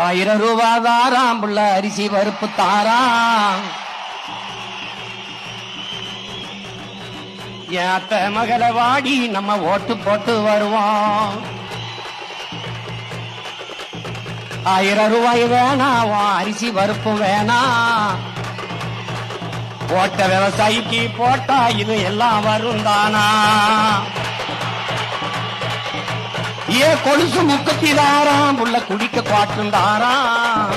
1000 ரூபாய் தாராம் புள்ள அரிசி பருப்பு தாராம். ஏத்த மகளை வாடி நம்ம ஓட்டு போட்டு வருவோம். 1000 ரூபாய் வேணாம், அரிசி பருப்பு வேணாம். போட்ட விவசாயிக்கு போட்டா இது எல்லாம் வரும் தானா? ஏ கொலுசு 30 தாராம் புள்ள குடிக்க காட்டும் தாராம்.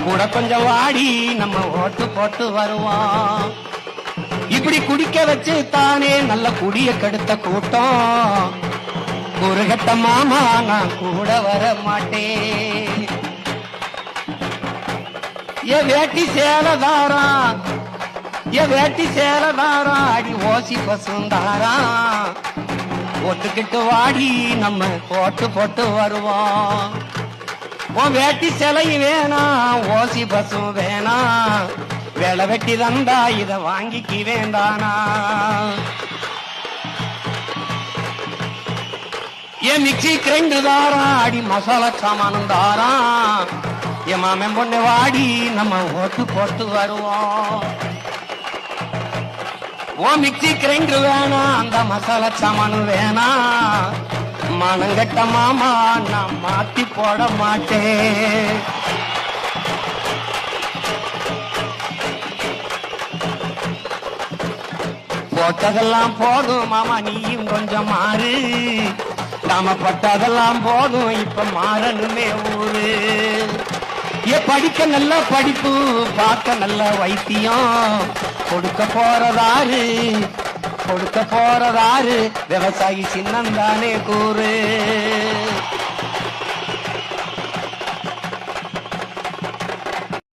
கூட கொஞ்சம் வாடி நம்ம ஓட்டு போட்டு வருவோம். இப்படி குடிக்க வச்சு தானே நல்ல குடிய கெடுத்த கூட்டம். குறுகட்ட மாமா நான் கூட வர மாட்டேன். ஏ வேட்டி சேலதாரா, ஏ வேட்டி சேலதாரா, அடி ஓசி பசுந்தாரா. ஒத்துக்கிட்டு வாடி நம்ம போட்டு போட்டு வருவோம். உன் வேட்டி சிலை வேணாம், ஓசி பசும் வேணாம். வேலை வெட்டி தந்தா இத வாங்கிக்கு வேண்டானா? என் மிக்சி கிரைண்டு தாரா, அடி மசாலா சாமானும் தாரா. என் மாமன் பொண்ணு வாடி நம்ம ஓட்டு போட்டு வருவோம். ஓ மிக்சி கிரைண்டு வேணாம், அந்த மசாலா சாமானு வேணாம். மனங்கட்ட மாமா நான் மாத்தி போட மாட்டேன். போட்டதெல்லாம் போதும் மாமா, நீயும் கொஞ்சம் மாறு. நாம பட்டதெல்லாம் போதும், இப்ப மாறணுமே ஊரு. ஏ படிக்க நல்ல படிப்பு, பார்க்க நல்ல வைத்தியம். கொடுக்க போறதாரு, கொடுக்க போறதாரு, விவசாயி சின்னந்தானே கூறு.